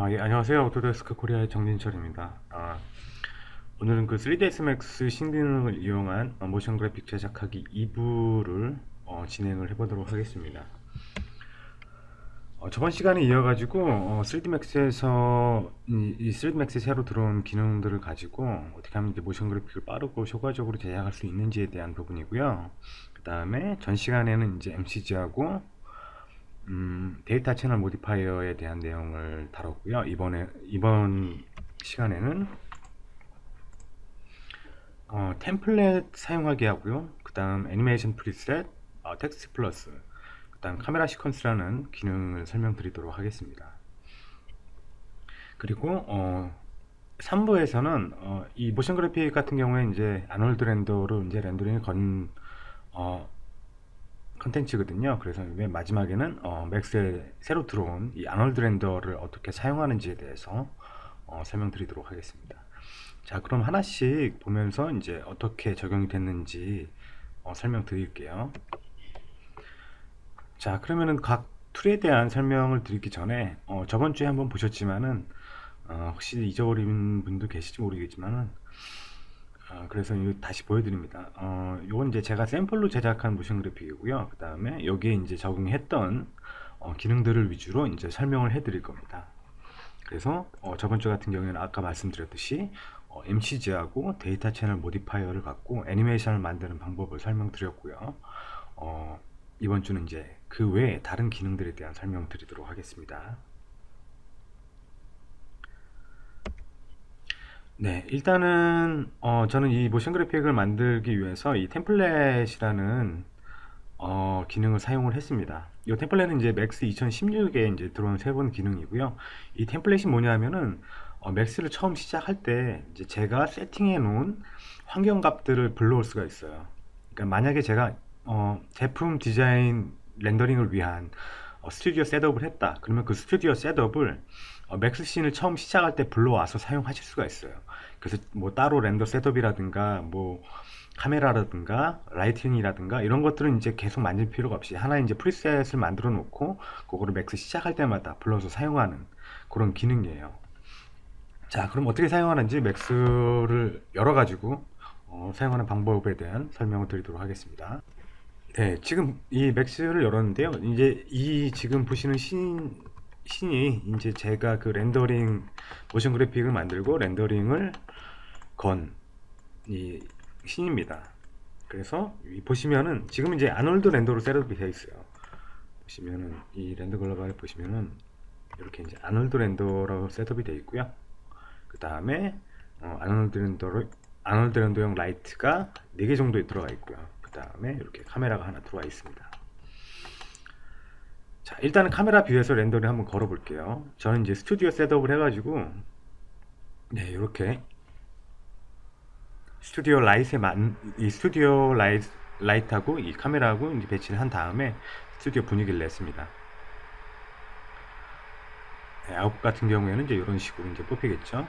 예, 안녕하세요. 오토데스크 코리아의 정진철입니다. 오늘은 그 3ds max 신기능을 이용한 모션 그래픽 제작하기 2부를 진행을 해보도록 하겠습니다. 저번 시간에 이어가지고 3D max에서 이 3D max에 새로 들어온 기능들을 가지고 어떻게 하면 이제 모션 그래픽을 빠르고 효과적으로 제작할 수 있는지에 대한 부분이고요. 그 다음에 전 시간에는 이제 MCG하고 데이터 채널 모디파이어에 대한 내용을 다뤘고요. 이번 시간에는 템플릿 사용하기 하고요. 그 다음 애니메이션 프리셋, 텍스트 플러스, 그 다음 카메라 시퀀스라는 기능을 설명드리도록 하겠습니다. 그리고 3부에서는 이 모션 그래픽 같은 경우에 이제 아놀드 렌더로 이제 렌더링이 건 컨텐츠거든요. 그래서 맨 마지막에는 맥스에 새로 들어온 이 아놀드 렌더를 어떻게 사용하는지에 대해서 설명드리도록 하겠습니다. 자, 그럼 하나씩 보면서 이제 어떻게 적용이 됐는지 설명드릴게요. 자, 그러면은 각 툴에 대한 설명을 드리기 전에 저번 주에 한번 보셨지만은 혹시 잊어버린 분도 계실지 모르겠지만은 그래서 이거 다시 보여드립니다. 이건 이제 제가 샘플로 제작한 모션 그래픽이고요. 그 다음에 여기에 이제 적용했던 기능들을 위주로 이제 설명을 해드릴 겁니다. 그래서 저번 주 같은 경우에는 아까 말씀드렸듯이 MCG하고 데이터 채널 모디파이어를 갖고 애니메이션을 만드는 방법을 설명드렸고요. 이번 주는 이제 그 외에 다른 기능들에 대한 설명드리도록 하겠습니다. 네, 일단은 저는 이 모션 그래픽을 만들기 위해서 이 템플릿이라는 기능을 사용을 했습니다. 이 템플릿은 이제 맥스 2016에 이제 들어온 새로운 기능이고요. 이 템플릿이 뭐냐면은 맥스를 처음 시작할 때 이제 제가 세팅해 놓은 환경값들을 불러올 수가 있어요. 그러니까 만약에 제가 제품 디자인 렌더링을 위한 스튜디오 셋업을 했다. 그러면 그 스튜디오 셋업을 맥스 씬을 처음 시작할 때 불러와서 사용하실 수가 있어요. 그래서 뭐 따로 렌더 셋업이라든가 뭐 카메라라든가 라이팅이라든가 이런 것들은 이제 계속 만질 필요가 없이 하나의 이제 프리셋을 만들어 놓고 그거를 맥스 시작할 때마다 불러서 사용하는 그런 기능이에요. 자, 그럼 어떻게 사용하는지 맥스를 열어가지고 사용하는 방법에 대한 설명을 드리도록 하겠습니다. 네, 지금 이 맥스를 열었는데요. 이제 이 지금 보시는 신이 이제 제가 그 렌더링 모션 그래픽을 만들고 렌더링을 건 이 신입니다. 그래서 보시면은 지금 이제 아놀드 렌더로 셋업이 되어 있어요. 보시면은 이 렌더 글로벌에 보시면은 이렇게 이제 아놀드 렌더로 셋업이 되어 있고요. 그 다음에 아놀드 렌더용 라이트가 4개 정도 들어가 있고요. 그 다음에 이렇게 카메라가 하나 들어와 있습니다. 자, 일단은 카메라 뷰에서 렌더링 한번 걸어 볼게요. 저는 이제 스튜디오 셋업을 해가지고 네, 이렇게 이 스튜디오 라이트하고 이 카메라하고 이제 배치를 한 다음에 스튜디오 분위기를 냈습니다. 네, 아웃 같은 경우에는 이제 이런 식으로 이제 뽑히겠죠.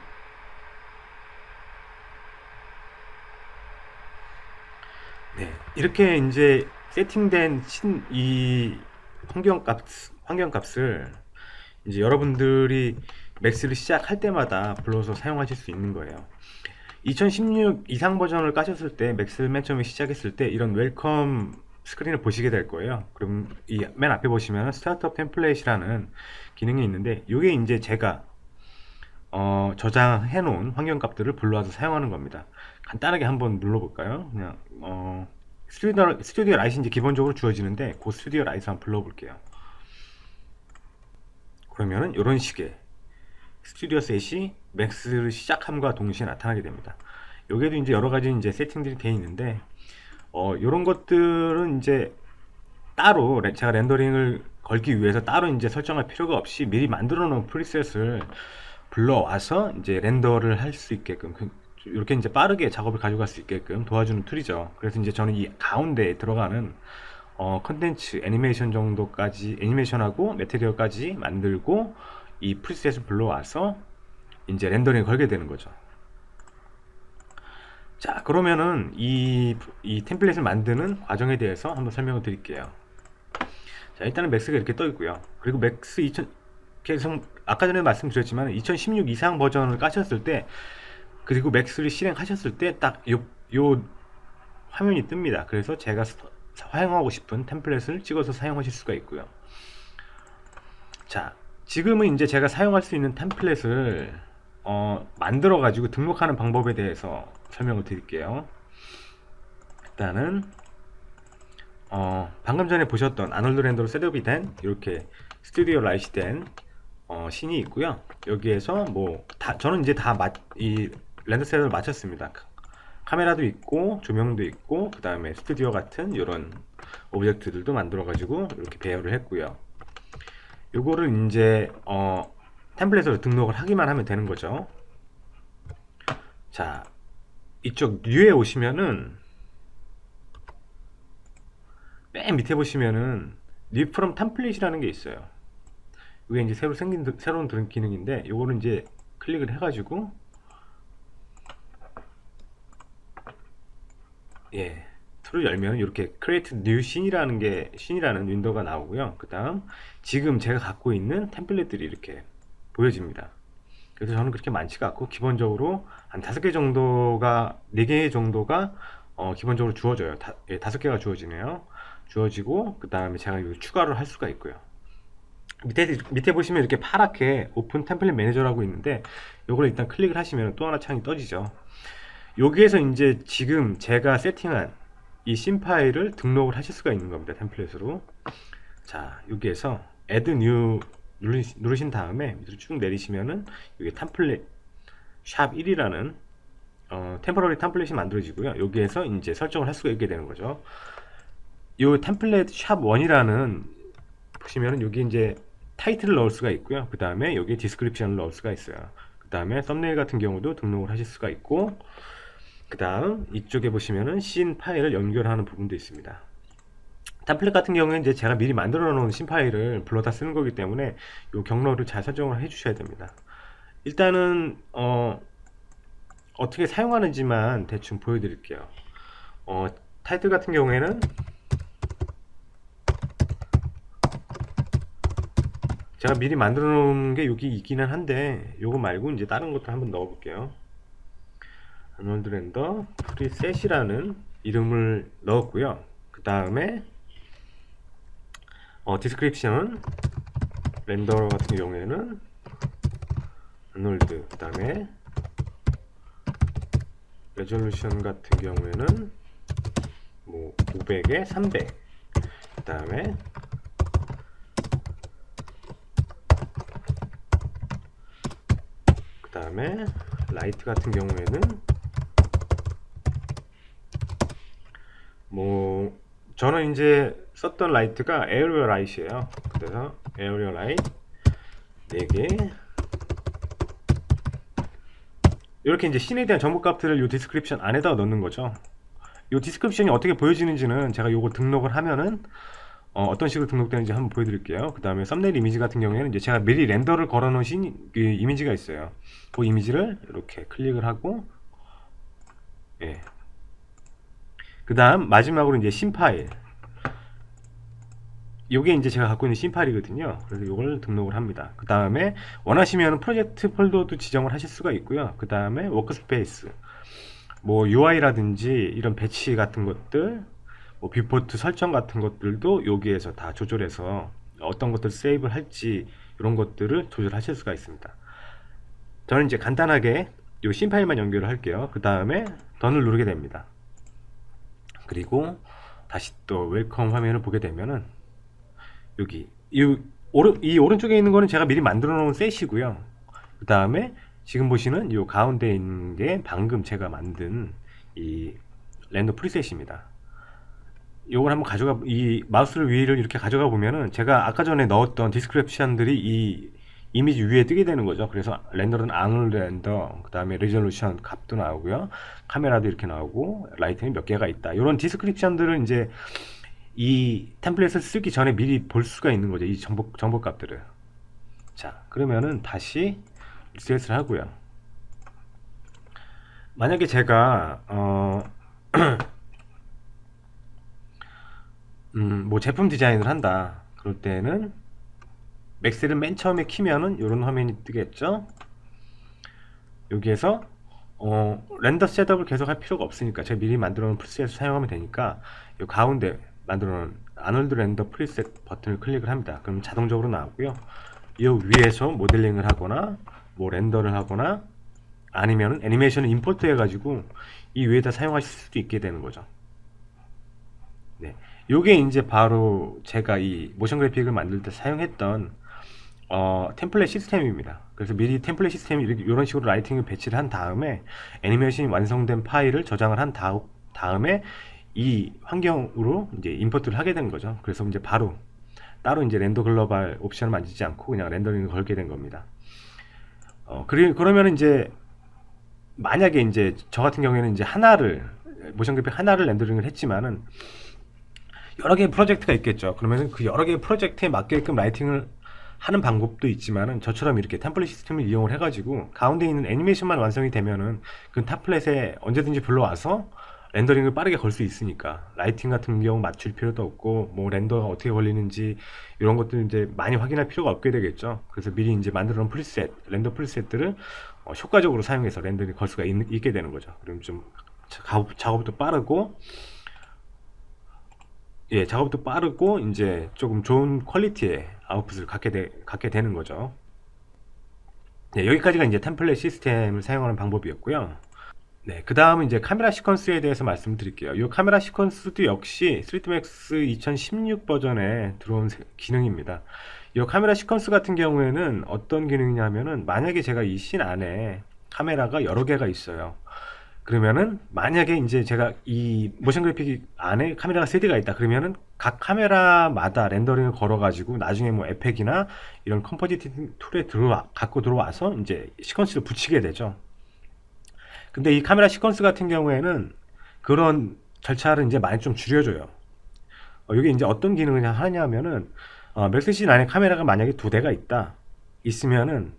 네, 이렇게 이제 세팅된 이 환경값을 이제 여러분들이 맥스를 시작할 때마다 불러서 사용하실 수 있는 거예요. 2016 이상 버전을 까셨을 때 맥스 맨 처음에 시작했을 때 이런 웰컴 스크린을 보시게 될 거예요. 그럼 이 맨 앞에 보시면 스타트업 템플릿이라는 기능이 있는데 이게 이제 제가 저장해 놓은 환경값들을 불러와서 사용하는 겁니다. 간단하게 한번 눌러볼까요? 그냥 스튜디오 라이트 이제 기본적으로 주어지는데 그 스튜디오 라이트 한번 불러볼게요. 그러면은 이런 식의 스튜디오 셋이 맥스를 시작함과 동시에 나타나게 됩니다. 여기에도 이제 여러 가지 이제 세팅들이 되어 있는데 이런 것들은 이제 따로 제가 렌더링을 걸기 위해서 따로 이제 설정할 필요가 없이 미리 만들어 놓은 프리셋을 불러와서 이제 렌더를 할 수 있게끔 이렇게 이제 빠르게 작업을 가져갈 수 있게끔 도와주는 툴이죠. 그래서 이제 저는 이 가운데에 들어가는 컨텐츠 애니메이션 정도까지 애니메이션하고 매트리얼까지 만들고 이 프리셋을 불러와서 이제 렌더링 걸게 되는 거죠. 자, 그러면은 이 템플릿을 만드는 과정에 대해서 한번 설명을 드릴게요. 자, 일단은 맥스가 이렇게 떠 있고요. 그리고 맥스 2000 계속 아까 전에 말씀드렸지만 2016 이상 버전을 까셨을 때, 그리고 맥스를 실행하셨을 때 딱 요 화면이 뜹니다. 그래서 제가 사용하고 싶은 템플릿을 찍어서 사용하실 수가 있고요. 자, 지금은 이제 제가 사용할 수 있는 템플릿을 만들어 가지고 등록하는 방법에 대해서 설명을 드릴게요. 일단은 방금 전에 보셨던 아놀드 렌더로 셋업이 된 이렇게 스튜디오 라이트 된 씬이 있고요. 여기에서 저는 이제 이 렌더 셋업을 마쳤습니다. 카메라도 있고 조명도 있고 그 다음에 스튜디오 같은 이런 오브젝트들도 만들어 가지고 이렇게 배열을 했고요. 요거를 이제 템플릿으로 등록을 하기만 하면 되는 거죠. 자, 이쪽 류에 오시면은 맨 밑에 보시면은 New from Template이라는 게 있어요. 이게 이제 새로운 기능인데, 요거는 이제 클릭을 해가지고 툴을 열면 이렇게 Create New Scene이라는 윈도우가 나오고요. 그 다음 지금 제가 갖고 있는 템플릿들이 이렇게 보여집니다. 그래서 저는 그렇게 많지가 않고 기본적으로 한 5개 정도가 4개 정도가 기본적으로 주어져요. 5개가 주어지네요. 주어지고 그 다음에 제가 이거 추가를 할 수가 있고요. 밑에 보시면 이렇게 파랗게 오픈 템플릿 매니저라고 있는데, 요걸 일단 클릭을 하시면 또 하나 창이 떠지죠. 여기에서 이제 지금 제가 세팅한 이 씬 파일을 등록을 하실 수가 있는 겁니다. 템플릿으로. 자, 여기에서 Add New 누르신 다음에 밑으로 쭉 내리시면은 여기 템플릿 샵 1이라는 템포러리 템플릿이 만들어지고요. 여기에서 이제 설정을 할 수가 있게 되는 거죠. 이 템플릿 샵 1이라는 보시면은 여기 이제 타이틀을 넣을 수가 있고요. 그 다음에 여기 디스크립션을 넣을 수가 있어요. 그 다음에 썸네일 같은 경우도 등록을 하실 수가 있고, 그 다음 이쪽에 보시면은 씬 파일을 연결하는 부분도 있습니다. 템플릿 같은 경우는 이제 제가 미리 만들어 놓은 씬 파일을 불러다 쓰는 거기 때문에 이 경로를 잘 설정을 해 주셔야 됩니다. 일단은 어떻게 사용하는지만 대충 보여드릴게요. 타이틀 같은 경우에는 제가 미리 만들어 놓은 게 여기 있기는 한데, 요거 말고 이제 다른 것도 한번 넣어 볼게요. 아놀드 렌더 프리셋이라는 이름을 넣었고요. 그 다음에 디스크립션 렌더 같은 경우에는 아놀드, 그 다음에 레졸루션 같은 경우에는 뭐 500에 300, 그 다음에 라이트 같은 경우에는 뭐 저는 이제 썼던 라이트가 에어리어 라이트예요. 그래서 에어리어 라이트 4개, 이렇게 이제 씬에 대한 정보값들을 이 디스크립션 안에다 넣는 거죠. 이 디스크립션이 어떻게 보여지는지는 제가 요거 등록을 하면은 어떤 식으로 등록되는지 한번 보여드릴게요. 그 다음에 썸네일 이미지 같은 경우에는 이제 제가 미리 렌더를 걸어 놓으신 그 이미지가 있어요. 그 이미지를 이렇게 클릭을 하고, 그 다음 마지막으로 이제 씬 파일, 요게 이제 제가 갖고 있는 씬 파일이거든요. 그래서 요걸 등록을 합니다. 그 다음에 원하시면 프로젝트 폴더도 지정을 하실 수가 있고요. 그 다음에 워크스페이스, 뭐 UI라든지 이런 배치 같은 것들, 뭐 뷰포트 설정 같은 것들도 여기에서 다 조절해서 어떤 것들 세이브를 할지 이런 것들을 조절하실 수가 있습니다. 저는 이제 간단하게 이 씬 파일만 연결을 할게요. 그 다음에 던을 누르게 됩니다. 그리고 다시 또 웰컴 화면을 보게 되면은 여기 이 오른쪽에 있는 거는 제가 미리 만들어 놓은 셋이고요. 그 다음에 지금 보시는 이 가운데 있는 게 방금 제가 만든 이 렌더 프리셋입니다. 요걸 한번 이 마우스를 위를 이렇게 가져가 보면은 제가 아까 전에 넣었던 디스크립션들이 이 이미지 위에 뜨게 되는 거죠. 그래서 렌더는 아놀드 렌더, 그 다음에 레졸루션 값도 나오고요. 카메라도 이렇게 나오고, 라이팅이 몇 개가 있다. 이런 디스크립션들은 이제 이 템플릿을 쓰기 전에 미리 볼 수가 있는 거죠. 이 정보 값들을. 자, 그러면은 다시 리셋을 하고요. 만약에 제가 뭐 제품 디자인을 한다, 그럴 때는 맥스를 맨 처음에 키면은 이런 화면이 뜨겠죠. 여기에서 렌더 셋업을 계속 할 필요가 없으니까 제가 미리 만들어 놓은 프리셋을 사용하면 되니까 이 가운데 만들어 놓은 아놀드 렌더 프리셋 버튼을 클릭을 합니다. 그럼 자동적으로 나오고요. 이 위에서 모델링을 하거나 뭐 렌더를 하거나 아니면 애니메이션을 임포트 해가지고 이 위에다 사용하실 수도 있게 되는 거죠. 네, 요게 이제 바로 제가 이 모션 그래픽을 만들 때 사용했던 템플릿 시스템입니다. 그래서 미리 템플릿 시스템이 이런 식으로 라이팅을 배치를 한 다음에 애니메이션이 완성된 파일을 저장을 한 다음에 이 환경으로 이제 임포트를 하게 된 거죠. 그래서 이제 바로 따로 이제 렌더 글로벌 옵션을 만지지 않고 그냥 렌더링을 걸게 된 겁니다. 그러면 이제 만약에 이제 저 같은 경우에는 이제 모션 그래픽 하나를 렌더링을 했지만은 여러 개의 프로젝트가 있겠죠. 그러면 그 여러 개의 프로젝트에 맞게끔 라이팅을 하는 방법도 있지만은 저처럼 이렇게 템플릿 시스템을 이용을 해가지고 가운데 있는 애니메이션만 완성이 되면은 그 템플릿에 언제든지 불러와서 렌더링을 빠르게 걸 수 있으니까 라이팅 같은 경우 맞출 필요도 없고 뭐 렌더가 어떻게 걸리는지 이런 것들 이제 많이 확인할 필요가 없게 되겠죠. 그래서 미리 이제 만들어 놓은 프리셋, 렌더 프리셋들을 효과적으로 사용해서 렌더링 걸 수가 있게 되는 거죠. 그럼 좀 작업도 빠르고 작업도 빠르고 이제 조금 좋은 퀄리티의 아웃풋을 갖게 되는 거죠. 네, 여기까지가 이제 템플릿 시스템을 사용하는 방법이었고요. 네, 그 다음은 이제 카메라 시퀀스에 대해서 말씀드릴게요. 이 카메라 시퀀스도 역시 3ds max 2016 버전에 들어온 기능입니다. 이 카메라 시퀀스 같은 경우에는 어떤 기능이냐면은 만약에 제가 이 씬 안에 카메라가 여러 개가 있어요. 그러면은 만약에 이제 제가 이 모션 그래픽 안에 카메라가 3대가 있다 그러면은 각 카메라마다 렌더링을 걸어 가지고 나중에 뭐 에펙이나 이런 컴포지팅 툴에 갖고 들어와서 이제 시퀀스를 붙이게 되죠. 근데 이 카메라 시퀀스 같은 경우에는 그런 절차를 이제 많이 좀 줄여줘요. 이게 이제 어떤 기능을 하냐면은 맥스씬 안에 카메라가 만약에 2대가 있으면은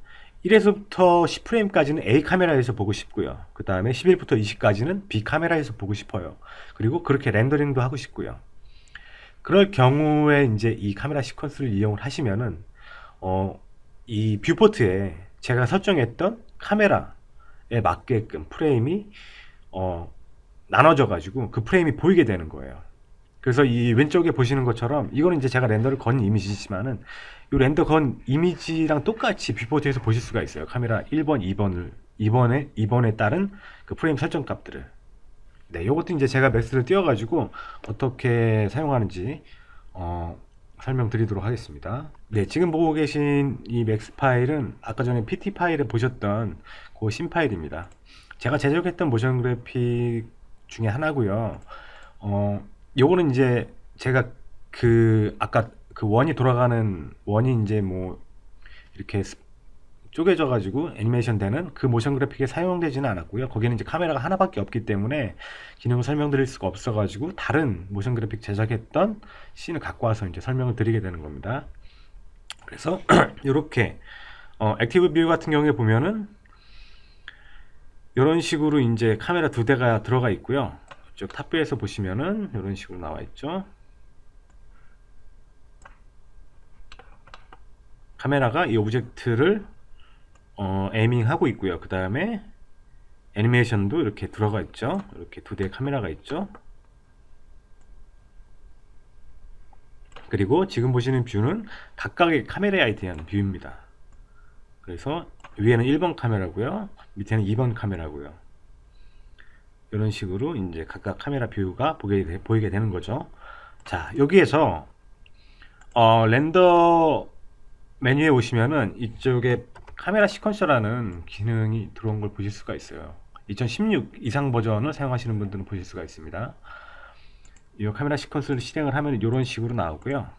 1에서부터 10프레임까지는 A 카메라에서 보고 싶고요. 그 다음에 11부터 20까지는 B 카메라에서 보고 싶어요. 그리고 그렇게 렌더링도 하고 싶고요. 그럴 경우에 이제 이 카메라 시퀀스를 이용을 하시면은 이 뷰포트에 제가 설정했던 카메라에 맞게끔 프레임이 나눠져 가지고 그 프레임이 보이게 되는 거예요. 그래서 이 왼쪽에 보시는 것처럼 이거는 이제 제가 렌더를 건 이미지지만은 이 렌더 건 이미지랑 똑같이 뷰포트에서 보실 수가 있어요. 카메라 1번, 2번에 따른 그 프레임 설정 값들을. 네, 요것도 이제 제가 맥스를 띄워가지고 어떻게 사용하는지 설명드리도록 하겠습니다. 네, 지금 보고 계신 이 맥스 파일은 아까 전에 PT 파일에 보셨던 그 신 파일입니다. 제가 제작했던 모션 그래픽 중에 하나고요. 요거는 이제 제가 아까 그 원이 돌아가는 원이 이제 뭐 이렇게 쪼개져 가지고 애니메이션 되는 그 모션 그래픽에 사용되지는 않았고요. 거기는 이제 카메라가 하나밖에 없기 때문에 기능을 설명드릴 수가 없어 가지고 다른 모션 그래픽 제작했던 씬을 갖고 와서 이제 설명을 드리게 되는 겁니다. 그래서 이렇게 액티브 뷰 같은 경우에 보면은 이런 식으로 이제 카메라 2대가 들어가 있고요. 이쪽 탑뷰에서 보시면은 이런 식으로 나와 있죠. 카메라가 이 오브젝트를 에이밍 하고 있고요. 그 다음에 애니메이션도 이렇게 들어가 있죠. 이렇게 2대의 카메라가 있죠. 그리고 지금 보시는 뷰는 각각의 카메라에 대한 뷰입니다. 그래서 위에는 1번 카메라고요. 밑에는 2번 카메라고요. 이런 식으로 이제 각각 카메라 뷰가 보이게 되는 거죠. 자, 여기에서 렌더 메뉴에 오시면은 이쪽에 카메라 시퀀서라는 기능이 들어온 걸 보실 수가 있어요. 2016 이상 버전을 사용하시는 분들은 보실 수가 있습니다. 이 카메라 시퀀스를 실행을 하면 이런 식으로 나오고요.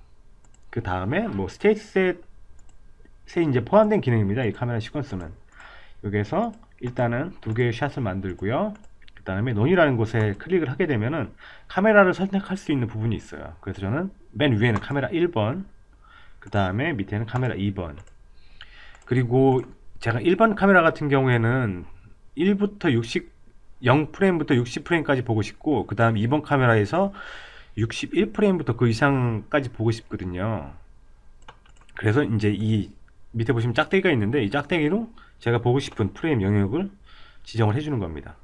그 다음에 뭐 스테이트셋에 이제 포함된 기능입니다. 이 카메라 시퀀스는 여기에서 일단은 2개의 샷을 만들고요. 그 다음에 논이라는 곳에 클릭을 하게 되면은 카메라를 선택할 수 있는 부분이 있어요. 그래서 저는 맨 위에는 카메라 1번, 그 다음에 밑에는 카메라 2번. 그리고 제가 1번 카메라 같은 경우에는 0프레임부터 60프레임까지 보고 싶고, 그 다음 2번 카메라에서 61프레임부터 그 이상까지 보고 싶거든요. 그래서 이제 이 밑에 보시면 짝대기가 있는데 이 짝대기로 제가 보고 싶은 프레임 영역을 지정을 해주는 겁니다.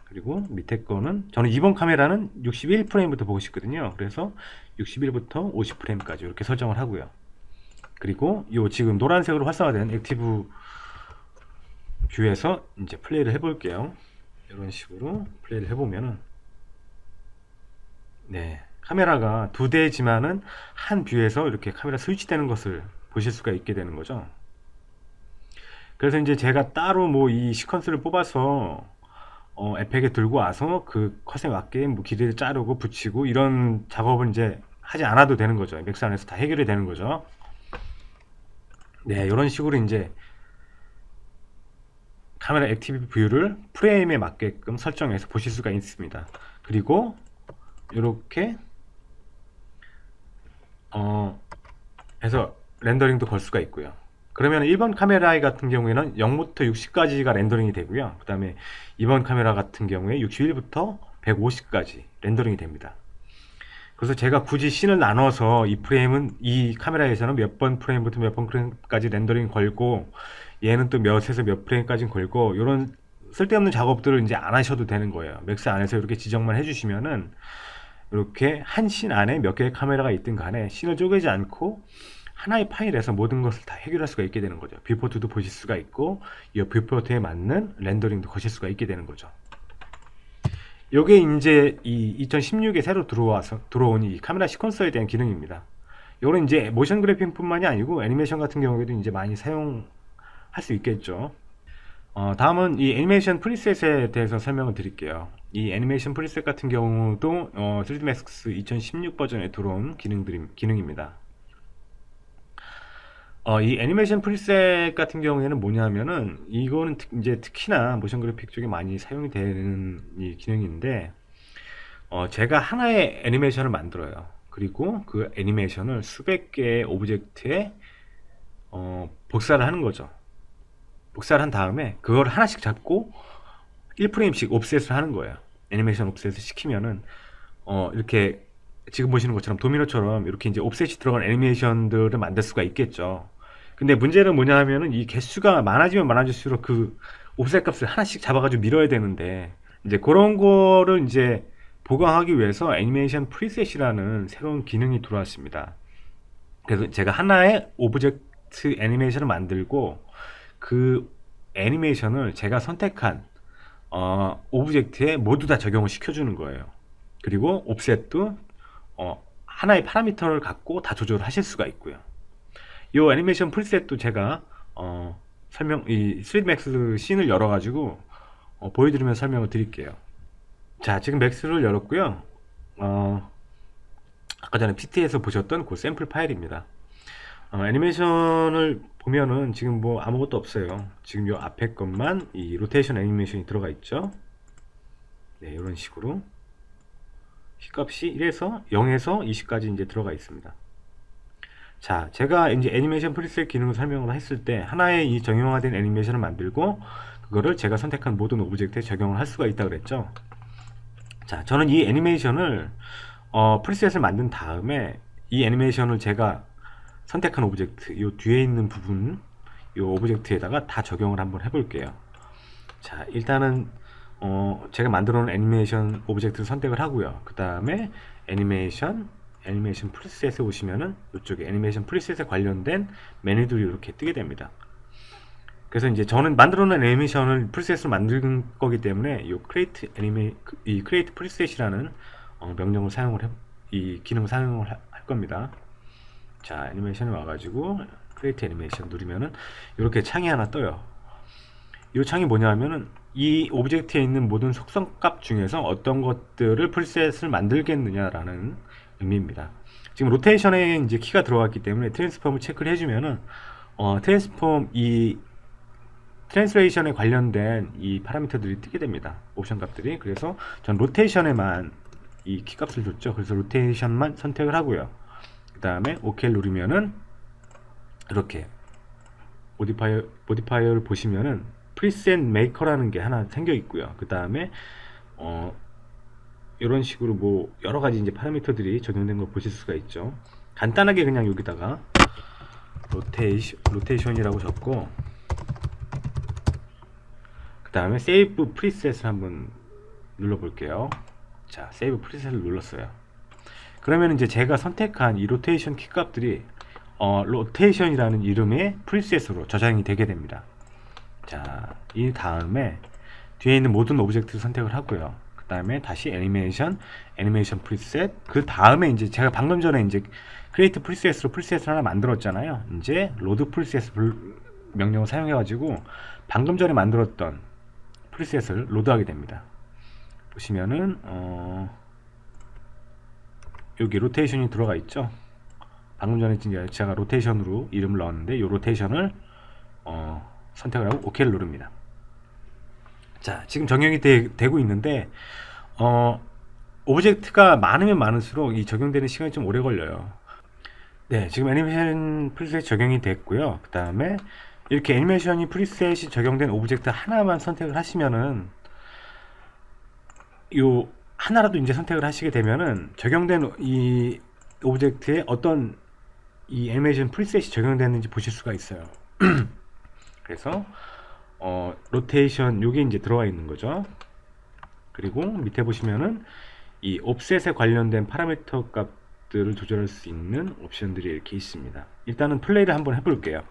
그리고 밑에 거는 저는 이번 카메라는 61프레임부터 보고 싶거든요. 그래서 61부터 50프레임까지 이렇게 설정을 하고요. 그리고 요 지금 노란색으로 활성화된 액티브 뷰에서 이제 플레이를 해볼게요. 이런 식으로 플레이를 해보면은 네, 카메라가 두 대지만은 한 뷰에서 이렇게 카메라 스위치되는 것을 보실 수가 있게 되는 거죠. 그래서 이제 제가 따로 뭐 이 시퀀스를 뽑아서 에펙에 들고 와서 그 컷에 맞게 뭐 길이를 자르고 붙이고 이런 작업을 이제 하지 않아도 되는 거죠. 맥스 안에서 다 해결이 되는 거죠. 네, 이런 식으로 이제 카메라 액티브 뷰를 프레임에 맞게끔 설정해서 보실 수가 있습니다. 그리고 이렇게 해서 렌더링도 걸 수가 있고요. 그러면 1번 카메라 같은 경우에는 0부터 60까지가 렌더링이 되고요. 그 다음에 2번 카메라 같은 경우에 61부터 150까지 렌더링이 됩니다. 그래서 제가 굳이 씬을 나눠서 이 프레임은 이 카메라에서는 몇 번 프레임부터 몇 번 프레임까지 렌더링 걸고 얘는 또 몇에서 몇 프레임까지 걸고 이런 쓸데없는 작업들을 이제 안 하셔도 되는 거예요. 맥스 안에서 이렇게 지정만 해주시면은 이렇게 한 씬 안에 몇 개의 카메라가 있든 간에 씬을 쪼개지 않고 하나의 파일에서 모든 것을 다 해결할 수가 있게 되는 거죠. 뷰포트도 보실 수가 있고 이 뷰포트에 맞는 렌더링도 거실 수가 있게 되는 거죠. 요게 이제 이 2016에 새로 들어온 이 카메라 시퀀서에 대한 기능입니다. 요거는 이제 모션 그래픽뿐만이 아니고 애니메이션 같은 경우에도 이제 많이 사용할 수 있겠죠. 다음은 이 애니메이션 프리셋에 대해서 설명을 드릴게요. 이 애니메이션 프리셋 같은 경우도 3ds Max 2016 버전에 들어온 기능입니다. 이 애니메이션 프리셋 같은 경우에는 뭐냐면은 이거는 이제 특히나 모션 그래픽 쪽에 많이 사용이 되는 이 기능인데 제가 하나의 애니메이션을 만들어요. 그리고 그 애니메이션을 수백 개의 오브젝트에 복사를 하는 거죠. 복사를 한 다음에 그걸 하나씩 잡고 1프레임씩 옵셋을 하는 거예요. 애니메이션 옵셋을 시키면은 이렇게 지금 보시는 것처럼 도미노처럼 이렇게 이제 옵셋이 들어간 애니메이션들을 만들 수가 있겠죠. 근데 문제는 뭐냐 하면은 이 개수가 많아지면 많아질수록 그 옵셋 값을 하나씩 잡아가지고 밀어야 되는데 이제 그런 거를 이제 보강하기 위해서 애니메이션 프리셋이라는 새로운 기능이 들어왔습니다. 그래서 제가 하나의 오브젝트 애니메이션을 만들고 그 애니메이션을 제가 선택한 오브젝트에 모두 다 적용을 시켜주는 거예요. 그리고 옵셋도 하나의 파라미터를 갖고 다 조절을 하실 수가 있고요. 이 애니메이션 프리셋도 제가 이 3ds Max 씬을 열어가지고 보여드리면서 설명을 드릴게요. 자, 지금 맥스를 열었고요. 아까 전에 PT에서 보셨던 그 샘플 파일입니다. 애니메이션을 보면은 지금 뭐 아무것도 없어요. 지금 요 앞에 것만 이 로테이션 애니메이션이 들어가 있죠. 네, 이런 식으로 키값이 1에서 0에서 20까지 이제 들어가 있습니다. 자, 제가 이제 애니메이션 프리셋 기능을 설명을 했을 때 하나의 이 정형화된 애니메이션을 만들고 그거를 제가 선택한 모든 오브젝트에 적용을 할 수가 있다 그랬죠. 자, 저는 이 애니메이션을 프리셋을 만든 다음에 이 애니메이션을 제가 선택한 오브젝트 요 뒤에 있는 부분 요 오브젝트에다가 다 적용을 한번 해볼게요. 자, 일단은 제가 만들어 놓은 애니메이션 오브젝트를 선택을 하고요. 그 다음에 애니메이션 프리셋에 오시면은 이쪽에 애니메이션 프리셋에 관련된 메뉴들이 이렇게 뜨게 됩니다. 그래서 이제 저는 만들어 놓은 애니메이션을 프리셋으로 만든 거기 때문에 이 create preset이라는 명령을 이 기능을 사용을 할 겁니다. 자, 애니메이션에 와가지고 create 애니메이션 누르면은 이렇게 창이 하나 떠요. 이 창이 뭐냐 하면은 이 오브젝트에 있는 모든 속성값 중에서 어떤 것들을 프리셋을 만들겠느냐라는 의미입니다. 지금 로테이션에 이제 키가 들어갔기 때문에 트랜스폼을 체크를 해주면은 트랜스폼 이 트랜스레이션에 관련된 이 파라미터들이 뜨게 됩니다. 옵션 값들이. 그래서 전 로테이션에만 이 키값을 줬죠. 그래서 로테이션만 선택을 하고요. 그 다음에 OK를 누르면은 이렇게 모디파이어를 보시면은 프리셋 메이커라는 게 하나 생겨 있고요. 그 다음에 이런 식으로 뭐 여러 가지 이제 파라미터들이 적용된 걸 보실 수가 있죠. 간단하게 그냥 여기다가 로테이션이라고 적고, 그 다음에 세이브 프리셋을 한번 눌러볼게요. 자, 세이브 프리셋을 눌렀어요. 그러면 이제 제가 선택한 이 로테이션 키값들이 로테이션이라는 이름의 프리셋으로 저장이 되게 됩니다. 자, 이 다음에 뒤에 있는 모든 오브젝트를 선택을 하고요. 그 다음에 다시 애니메이션 프리셋. 그 다음에 이제 제가 방금 전에 이제 크리에이트 프리셋으로 프리셋을 하나 만들었잖아요. 이제 로드 프리셋 명령을 사용해가지고 방금 전에 만들었던 프리셋을 로드하게 됩니다. 보시면은 여기 로테이션이 들어가 있죠. 방금 전에 제가 로테이션으로 이름을 넣었는데 이 로테이션을 선택을 하고 OK를 누릅니다. 자, 지금 적용이 되고 있는데 오브젝트가 많으면 많을수록 이 적용되는 시간이 좀 오래 걸려요. 네, 지금 애니메이션 프리셋 적용이 됐고요. 그 다음에 이렇게 애니메이션이 프리셋이 적용된 오브젝트 하나만 선택을 하시면은, 요 하나라도 이제 선택을 하시게 되면은 적용된 이 오브젝트에 어떤 이 애니메이션 프리셋이 적용됐는지 보실 수가 있어요. 그래서 로테이션 요게 이제 들어와 있는 거죠. 그리고 밑에 보시면은 이 옵셋에 관련된 파라미터 값들을 조절할 수 있는 옵션들이 이렇게 있습니다. 일단은 플레이를 한번 해볼게요.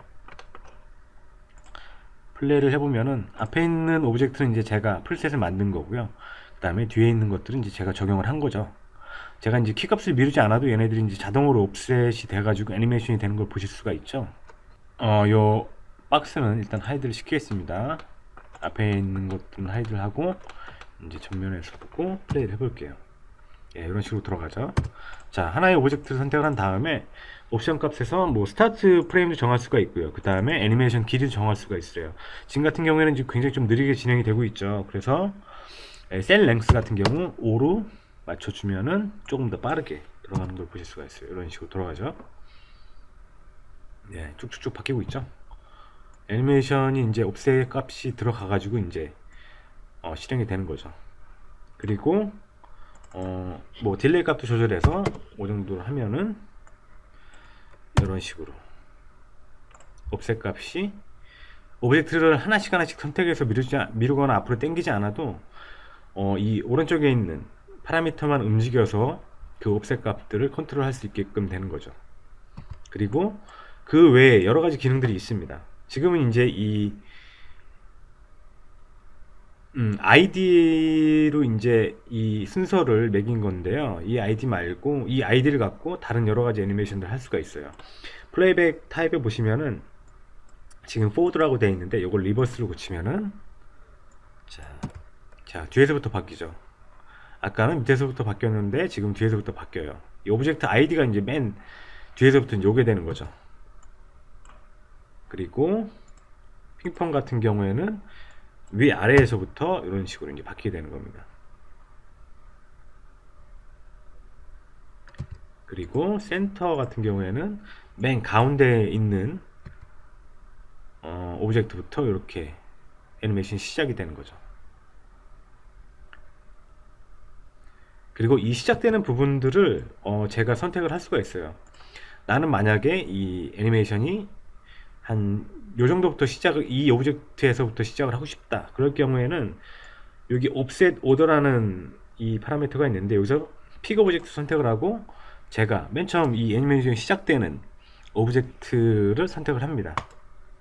플레이를 해보면은 앞에 있는 오브젝트는 이제 제가 프리셋을 만든 거고요. 그 다음에 뒤에 있는 것들은 이제 제가 적용을 한 거죠. 제가 이제 키값을 미루지 않아도 얘네들이 이제 자동으로 옵셋이 돼가지고 애니메이션이 되는 걸 보실 수가 있죠. 요 박스는 일단 하이드를 시키겠습니다. 앞에 있는 것들은 하이드를 하고 이제 전면에서 보고 플레이를 해볼게요. 예, 이런 식으로 들어가죠. 자, 하나의 오브젝트를 선택을 한 다음에 옵션 값에서 뭐 스타트 프레임도 정할 수가 있고요. 그 다음에 애니메이션 길이도 정할 수가 있어요. 지금 같은 경우에는 지금 굉장히 좀 느리게 진행이 되고 있죠. 그래서 셀 랭스 같은 경우 5로 맞춰주면은 조금 더 빠르게 들어가는 걸 보실 수가 있어요. 이런 식으로 들어가죠. 네, 쭉쭉쭉 바뀌고 있죠. 애니메이션이 이제 옵셋 값이 들어가가지고 이제 실행이 되는 거죠. 그리고 뭐 딜레이 값도 조절해서 5 정도로 하면은 이런 식으로 옵셋 값이 오브젝트를 하나씩 선택해서 미루거나 앞으로 당기지 않아도 이 오른쪽에 있는 파라미터만 움직여서 그 옵셋 값들을 컨트롤할 수 있게끔 되는 거죠. 그리고 그 외에 여러 가지 기능들이 있습니다. 지금은 이제 이 아이디로 이제 이 순서를 매긴 건데요. 이 아이디 말고 이 아이디를 갖고 다른 여러 가지 애니메이션들 할 수가 있어요. 플레이백 타입에 보시면은 지금 포워드라고 되어 있는데 이걸 리버스로 고치면은 자 뒤에서부터 바뀌죠. 아까는 밑에서부터 바뀌었는데 지금 뒤에서부터 바뀌어요. 이 오브젝트 아이디가 이제 맨 뒤에서부터 이제 오게 되는 거죠. 그리고 핑퐁 같은 경우에는 위 아래에서부터 이런 식으로 이제 바뀌게 되는 겁니다. 그리고 센터 같은 경우에는 맨 가운데에 있는 오브젝트부터 이렇게 애니메이션이 시작이 되는 거죠. 그리고 이 시작되는 부분들을 제가 선택을 할 수가 있어요. 나는 만약에 이 애니메이션이 한 요 정도부터 이 오브젝트에서부터 시작을 하고 싶다. 그럴 경우에는 여기 offset order라는 이 파라미터가 있는데 여기서 픽 오브젝트 선택을 하고 제가 맨 처음 이 애니메이션이 시작되는 오브젝트를 선택을 합니다.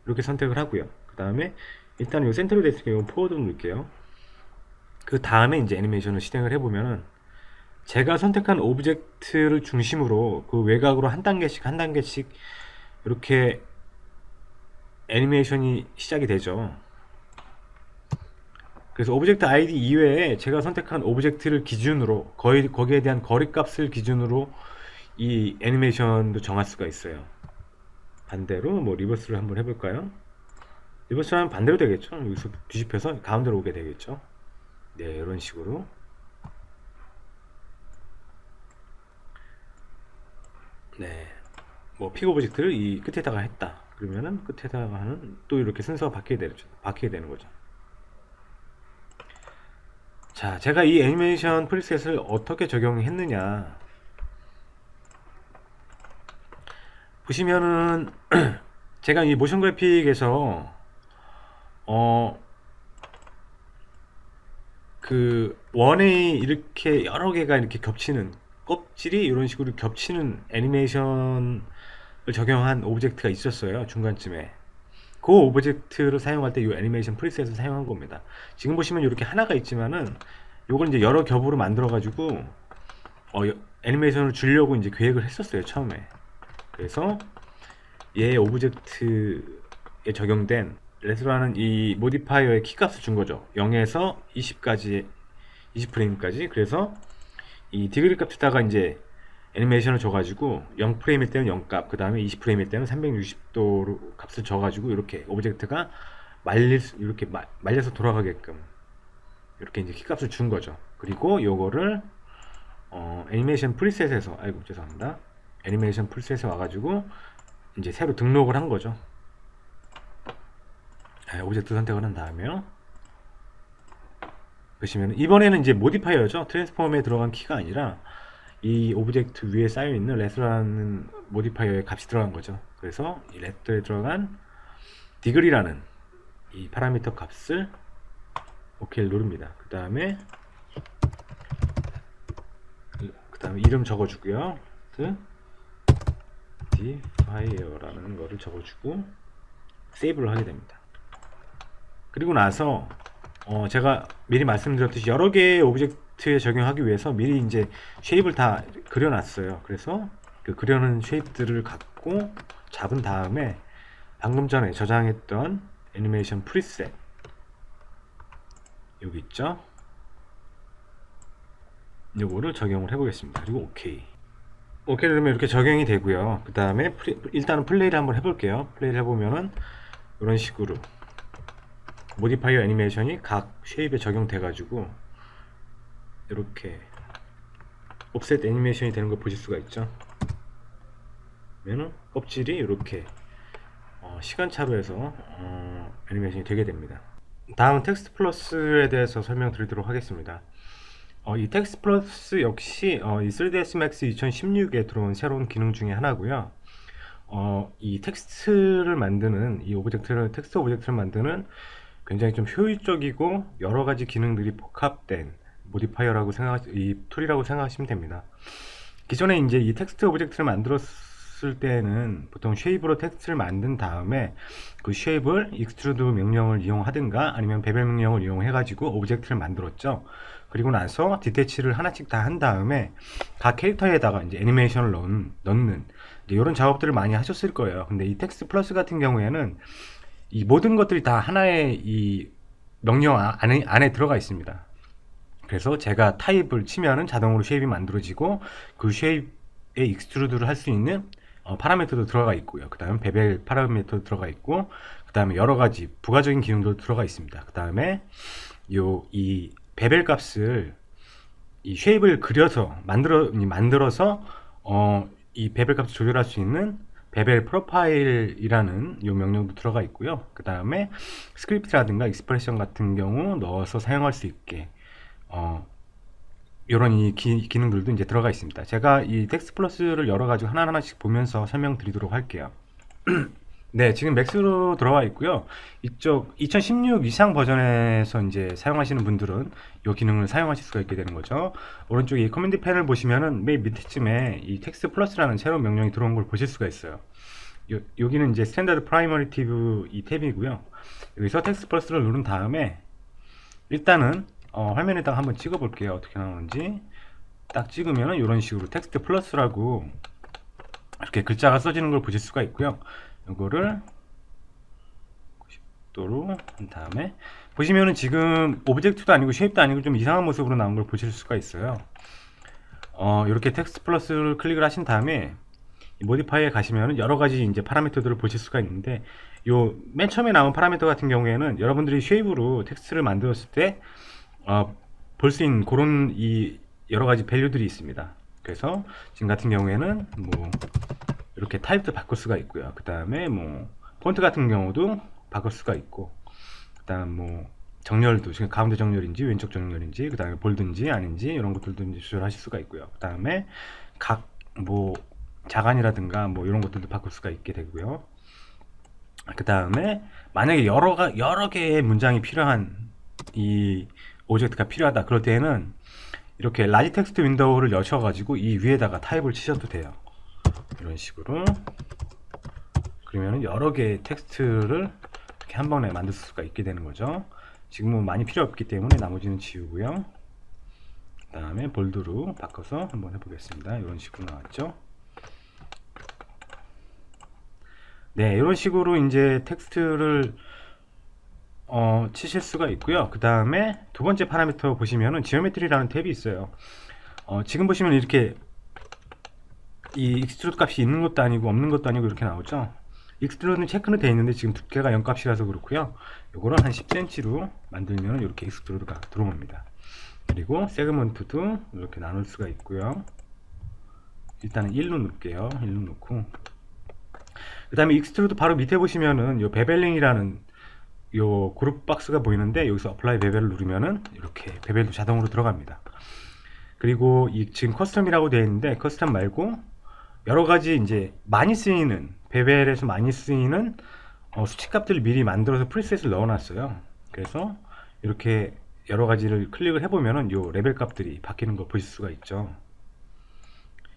이렇게 선택을 하고요. 그 다음에 일단 이 센터로 됐으니까 이 포워드를 누를게요. 그 다음에 이제 애니메이션을 실행을 해보면은 제가 선택한 오브젝트를 중심으로 그 외곽으로 한 단계씩 이렇게 애니메이션이 시작이 되죠. 그래서 오브젝트 아이디 이외에 제가 선택한 오브젝트를 기준으로 거기에 대한 거리값을 기준으로 이 애니메이션도 정할 수가 있어요. 반대로 뭐 리버스를 한번 해볼까요? 리버스를 하면 반대로 되겠죠. 여기서 뒤집혀서 가운데로 오게 되겠죠. 네, 이런 식으로. 네, 뭐 픽 오브젝트를 이 끝에다가 했다. 그러면은 끝에다가 하는 또 이렇게 순서가 바뀌게 되는 거죠. 자, 제가 이 애니메이션 프리셋을 어떻게 적용했느냐. 보시면은 제가 이 모션 그래픽에서 어 그 원에 이렇게 여러 개가 이렇게 겹치는 껍질이 이런 식으로 겹치는 애니메이션을 적용한 오브젝트가 있었어요. 중간쯤에 그 오브젝트를 사용할 때 이 애니메이션 프리셋을 사용한 겁니다. 지금 보시면 이렇게 하나가 있지만은 요걸 이제 여러 겹으로 만들어 가지고 애니메이션을 주려고 이제 계획을 했었어요, 처음에. 그래서 얘 오브젝트에 적용된 레스라는 이 모디파이어의 키값을 준 거죠. 0에서 20까지 20프레임까지. 그래서 이 디그리 값에다가 이제 애니메이션을 줘가지고 0프레임일 때는 0값, 그 다음에 20프레임일 때는 360도로 값을 줘가지고 이렇게 오브젝트가 이렇게 말려서 돌아가게끔 이렇게 이제 키값을 준 거죠. 그리고 요거를 애니메이션 프리셋에서, 아이고 죄송합니다, 애니메이션 프리셋에 와가지고 이제 새로 등록을 한 거죠. 오브젝트 선택을 한 다음에요. 보시면 이번에는 이제 모디파이어죠. 트랜스폼에 들어간 키가 아니라 이 오브젝트 위에 쌓여 있는 레트라는 모디파이어의 값이 들어간 거죠. 그래서 이 레트에 들어간 디그리라는 이 파라미터 값을 OK를 누릅니다. 그 다음에 이름 적어주고요. 디파이어라는 거를 적어주고 세이브를 하게 됩니다. 그리고 나서 제가 미리 말씀드렸듯이 여러 개의 오브젝트에 적용하기 위해서 미리 이제 쉐입을 다 그려놨어요. 그래서 그 그려놓은 쉐입들을 갖고 잡은 다음에 방금 전에 저장했던 애니메이션 프리셋 여기 있죠? 요거를 적용을 해보겠습니다. 그리고 오케이. 오케이 그러면 이렇게 적용이 되고요. 그 다음에 일단은 플레이를 한번 해볼게요. 플레이를 해보면은 이런 식으로 모디파이어 애니메이션이 각 쉐입에 적용돼 가지고 이렇게 옵셋 애니메이션이 되는 걸 보실 수가 있죠. 그러면 껍질이 이렇게 시간차로 해서 애니메이션이 되게 됩니다. 다음 텍스트 플러스에 대해서 설명드리도록 하겠습니다. 이 텍스트 플러스 역시 이 3ds max 2016에 들어온 새로운 기능 중에 하나고요. 이 텍스트를 만드는 텍스트 오브젝트를 만드는 굉장히 좀 효율적이고 여러 가지 기능들이 복합된 모디파이어라고 이 툴이라고 생각하시면 됩니다. 기존에 이제 이 텍스트 오브젝트를 만들었을 때는 보통 쉐입으로 텍스트를 만든 다음에 그 쉐입을 익스트루드 명령을 이용하든가 아니면 베벨 명령을 이용해 가지고 오브젝트를 만들었죠. 그리고 나서 디테치를 하나씩 다 한 다음에 각 캐릭터에다가 이제 애니메이션을 넣는 이런 작업들을 많이 하셨을 거예요. 근데 이 텍스트 플러스 같은 경우에는 이 모든 것들이 다 하나의 이 명령 안에 들어가 있습니다. 그래서 제가 타입을 치면은 자동으로 쉐입이 만들어지고 그 쉐입에 익스트루드를 할 수 있는 파라미터도 들어가 있고요. 그 다음에 베벨 파라미터도 들어가 있고, 그 다음에 여러 가지 부가적인 기능도 들어가 있습니다. 그 다음에 이 베벨 값을 이 쉐입을 그려서 만들어서 이 베벨 값을 조절할 수 있는 베벨 프로파일이라는 이 명령도 들어가 있고요. 그 다음에 스크립트라든가 익스프레션 같은 경우 넣어서 사용할 수 있게 이런 이 기능들도 이제 들어가 있습니다. 제가 이 텍스트 플러스를 여러 가지 하나하나씩 보면서 설명드리도록 할게요. 네, 지금 맥스로 들어와 있고요. 이쪽 2016 이상 버전에서 이제 사용하시는 분들은 이 기능을 사용하실 수가 있게 되는 거죠. 오른쪽에 이 커맨드 펜을 보시면은 맨 밑에쯤에 이 텍스트 플러스라는 새로운 명령이 들어온 걸 보실 수가 있어요. 여기는 이제 스탠다드 프라이머리티브 이 탭이고요. 여기서 텍스트 플러스를 누른 다음에 일단은 화면에다가 한번 찍어 볼게요. 어떻게 나오는지. 딱 찍으면은 이런 식으로 텍스트 플러스라고 이렇게 글자가 써지는 걸 보실 수가 있고요. 이거를 90도로 한 다음에 보시면은 지금 오브젝트도 아니고 쉐입도 아니고 좀 이상한 모습으로 나온 걸 보실 수가 있어요. 이렇게 텍스트 플러스를 클릭을 하신 다음에 이 모디파이어에 가시면은 여러 가지 이제 파라미터들을 보실 수가 있는데 요 맨 처음에 나온 파라미터 같은 경우에는 여러분들이 쉐입으로 텍스트를 만들었을 때 볼 수 있는 그런 이 여러 가지 밸류들이 있습니다. 그래서 지금 같은 경우에는 뭐 이렇게 타입도 바꿀 수가 있고요. 그 다음에 뭐 폰트 같은 경우도 바꿀 수가 있고, 그 다음 뭐 정렬도 지금 가운데 정렬인지 왼쪽 정렬인지, 그 다음에 볼든지 아닌지 이런 것들도 이제 조절하실 수가 있고요. 그 다음에 각 뭐 자간이라든가 뭐 이런 것들도 바꿀 수가 있게 되고요. 그 다음에 만약에 여러 개의 문장이 필요한 이 오브젝트가 필요하다 그럴 때에는 이렇게 라지 텍스트 윈도우를 여셔가지고 이 위에다가 타입을 치셔도 돼요. 이런 식으로. 그러면 여러 개의 텍스트를 이렇게 한 번에 만들 수가 있게 되는 거죠. 지금은 많이 필요 없기 때문에 나머지는 지우고요. 그 다음에 볼드로 바꿔서 한번 해보겠습니다. 이런 식으로 나왔죠. 네, 이런 식으로 이제 텍스트를 치실 수가 있고요. 그 다음에 두 번째 파라미터 보시면은 지오메트리라는 탭이 있어요. 지금 보시면 이렇게 이 익스트루드 값이 있는 것도 아니고 없는 것도 아니고 이렇게 나오죠. 익스트루드는 체크는 되어 있는데 지금 두께가 0값이라서 그렇고요. 요거를 한 10cm로 만들면 이렇게 익스트루드가 들어옵니다. 그리고 세그먼트도 이렇게 나눌 수가 있고요. 일단은 1로 놓을게요. 1로 놓고 그 다음에 익스트루드 바로 밑에 보시면은 요 베벨링이라는 요 그룹 박스가 보이는데 여기서 어플라이 베벨을 누르면은 이렇게 베벨도 자동으로 들어갑니다. 그리고 이 지금 커스텀이라고 되어 있는데 커스텀 말고 여러 가지 이제 많이 쓰이는 베벨에서 많이 쓰이는 수치값들을 미리 만들어서 프리셋을 넣어놨어요. 그래서 이렇게 여러 가지를 클릭을 해보면은 요 레벨 값들이 바뀌는 거 보실 수가 있죠.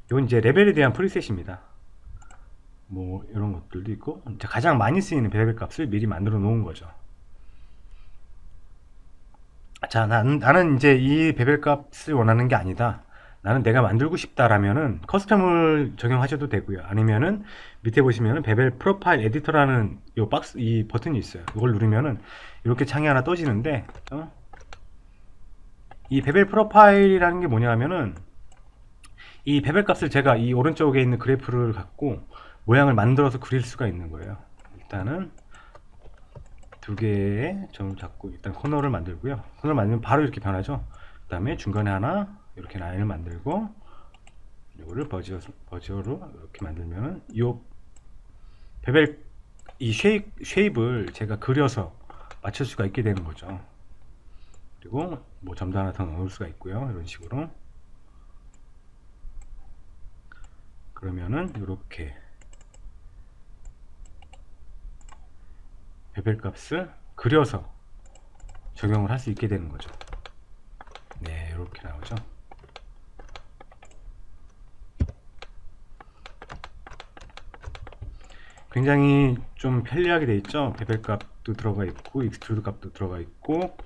이건 이제 레벨에 대한 프리셋입니다. 뭐 이런 것들도 있고 가장 많이 쓰이는 베벨 값을 미리 만들어 놓은 거죠. 자, 나는 이제 이 베벨 값을 원하는 게 아니다. 나는 내가 만들고 싶다라면은 커스텀을 적용하셔도 되고요. 아니면은 밑에 보시면은 베벨 프로파일 에디터라는 요 박스 이 버튼이 있어요. 이걸 누르면은 이렇게 창이 하나 떠지는데 이 베벨 프로파일이라는 게 뭐냐 하면은 이 베벨 값을 제가 이 오른쪽에 있는 그래프를 갖고 모양을 만들어서 그릴 수가 있는 거예요. 일단은 두 개의 점을 잡고 일단 코너를 만들고요. 코너를 만들면 바로 이렇게 변하죠. 그 다음에 중간에 하나 이렇게 라인을 만들고 이거를 버지어로 이렇게 만들면은 이 베벨 이 쉐입을 제가 그려서 맞출 수가 있게 되는 거죠. 그리고 뭐 점도 하나 더 넣을 수가 있고요. 이런 식으로 그러면은 이렇게 베벨 값을 그려서 적용을 할 수 있게 되는 거죠. 네, 이렇게 나오죠. 굉장히 좀 편리하게 되어 있죠. 베벨 값도 들어가 있고 익스트루드 값도 들어가 있고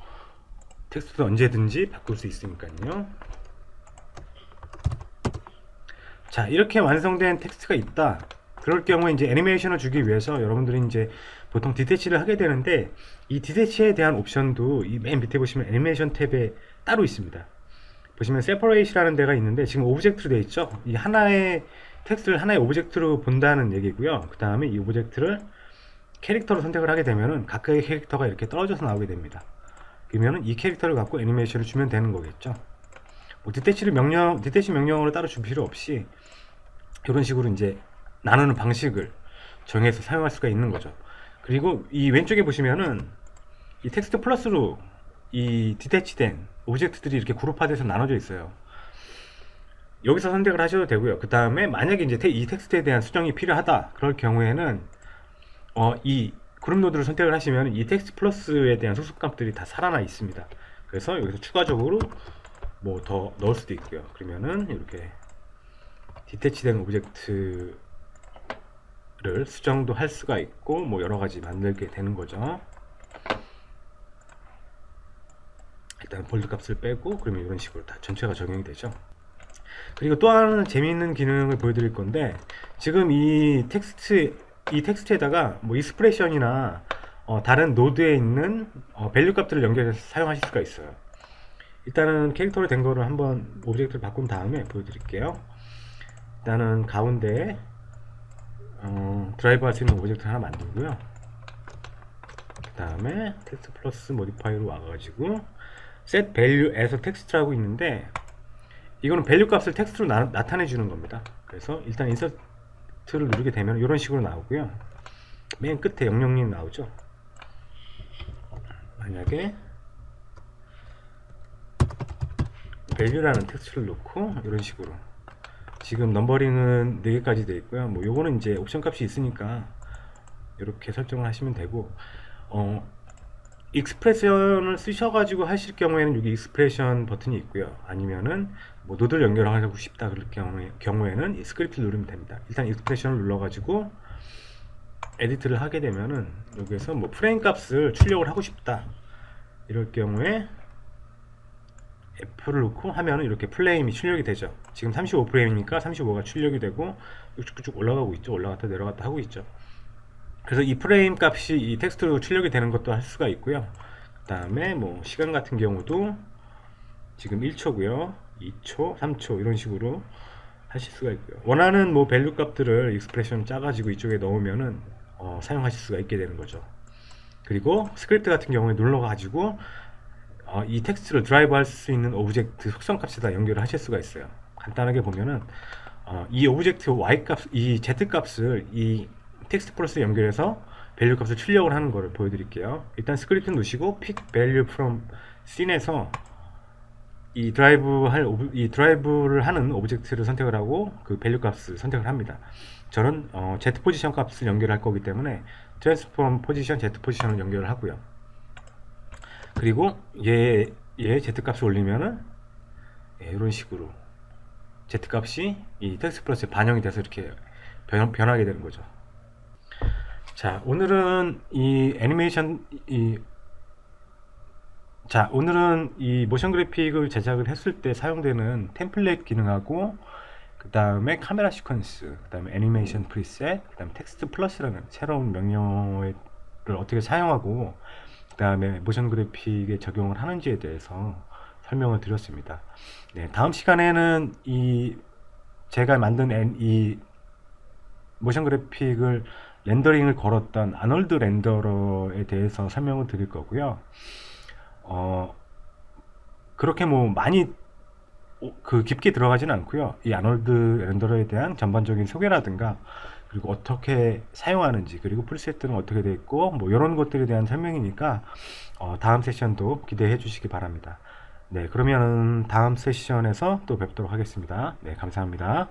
텍스트도 언제든지 바꿀 수 있으니까요. 자, 이렇게 완성된 텍스트가 있다. 그럴 경우에 이제 애니메이션을 주기 위해서 여러분들이 이제 보통 디태치를 하게 되는데 이 디태치에 대한 옵션도 이 맨 밑에 보시면 애니메이션 탭에 따로 있습니다. 보시면 separate라는 데가 있는데 지금 오브젝트로 되어 있죠. 이 하나의 텍스트를 하나의 오브젝트로 본다는 얘기고요. 그 다음에 이 오브젝트를 캐릭터로 선택을 하게 되면은 각각의 캐릭터가 이렇게 떨어져서 나오게 됩니다. 그러면은 이 캐릭터를 갖고 애니메이션을 주면 되는 거겠죠. 뭐 디태치 명령어로 따로 줄 필요 없이 이런 식으로 이제 나누는 방식을 정해서 사용할 수가 있는 거죠. 그리고 이 왼쪽에 보시면은 이 텍스트 플러스로 이 디태치된 오브젝트들이 이렇게 그룹화돼서 나눠져 있어요. 여기서 선택을 하셔도 되고요. 그 다음에 만약에 이제 이 텍스트에 대한 수정이 필요하다 그럴 경우에는 이 그룹 노드를 선택을 하시면 이 텍스트 플러스에 대한 소속값들이 다 살아나 있습니다. 그래서 여기서 추가적으로 뭐 더 넣을 수도 있고요. 그러면은 이렇게 디태치된 오브젝트를 수정도 할 수가 있고 뭐 여러 가지 만들게 되는 거죠. 일단 볼드 값을 빼고 그러면 이런 식으로 다 전체가 적용이 되죠. 그리고 또 하나 재미있는 기능을 보여드릴 건데 지금 이 텍스트에다가 뭐 익스프레션이나 다른 노드에 있는 밸류 값들을 연결해서 사용하실 수가 있어요. 일단은 캐릭터로 된 거를 한번 오브젝트를 바꾼 다음에 보여드릴게요. 일단은 가운데에 드라이브 할 수 있는 오브젝트 하나 만들고요. 그 다음에 텍스트 플러스 모디파이로 와가지고 set value as 텍스트라고 있는데 이거는 밸류 값을 텍스트로 나타내 주는 겁니다. 그래서 일단 인서트를 누르게 되면 이런 식으로 나오고요. 맨 끝에 00이 나오죠. 만약에 value라는 텍스트를 넣고 이런 식으로 지금 넘버링은 4개까지 되어 있고요. 뭐 요거는 이제 옵션 값이 있으니까 이렇게 설정을 하시면 되고, 익스프레션을 쓰셔가지고 하실 경우에는 여기 익스프레션 버튼이 있고요. 아니면은 뭐 노드를 연결하고 싶다 그럴 경우에는 이 스크립트 누르면 됩니다. 일단 익스프레션을 눌러가지고 에디트를 하게 되면은 여기에서 뭐 프레임 값을 출력을 하고 싶다 이럴 경우에 F를 놓고 하면은 이렇게 프레임이 출력이 되죠. 지금 35프레임이니까 35가 출력이 되고 쭉쭉 올라가고 있죠. 올라갔다 내려갔다 하고 있죠. 그래서 이 프레임 값이 이 텍스트로 출력이 되는 것도 할 수가 있고요. 그 다음에 뭐 시간 같은 경우도 지금 1초고요 2초 3초 이런 식으로 하실 수가 있고요. 원하는 뭐 밸류 값들을 익스프레션 짜가지고 이쪽에 넣으면은 사용하실 수가 있게 되는 거죠. 그리고 스크립트 같은 경우에 눌러가지고 이 텍스트를 드라이브 할 수 있는 오브젝트 속성 값에다 연결을 하실 수가 있어요. 간단하게 보면은 이 오브젝트 y 값, 이 z 값을 이 텍스트 플러스 연결해서 밸류 값을 출력을 하는 거를 보여드릴게요. 일단 스크립트 누르시고 pick value from scene에서 이 드라이브를 하는 오브젝트를 선택을 하고 그 밸류 값을 선택을 합니다. 저는 z 포지션 값을 연결할 거기 때문에 transform 포지션 z 포지션을 연결을 하고요. 그리고 얘 z 값을 올리면은 이런 식으로 z 값이 이 텍스트 플러스에 반영이 돼서 이렇게 변하게 되는 거죠. 자, 오늘은 이 애니메이션 오늘은 이 모션 그래픽을 제작을 했을 때 사용되는 템플릿 기능하고 그 다음에 카메라 시퀀스, 그 다음에 애니메이션 프리셋, 그 다음에 텍스트 플러스라는 새로운 명령어를 어떻게 사용하고 그 다음에 모션 그래픽에 적용을 하는지에 대해서 설명을 드렸습니다. 네, 다음 시간에는 제가 만든 이 모션 그래픽을 렌더링을 걸었던 아놀드 렌더러에 대해서 설명을 드릴 거고요. 그렇게 뭐 많이 깊게 들어가지는 않고요. 이 아놀드 렌더러에 대한 전반적인 소개라든가 그리고 어떻게 사용하는지 그리고 프리셋들은 어떻게 되어 있고 뭐 이런 것들에 대한 설명이니까 다음 세션도 기대해 주시기 바랍니다. 네, 그러면 다음 세션에서 또 뵙도록 하겠습니다. 네, 감사합니다.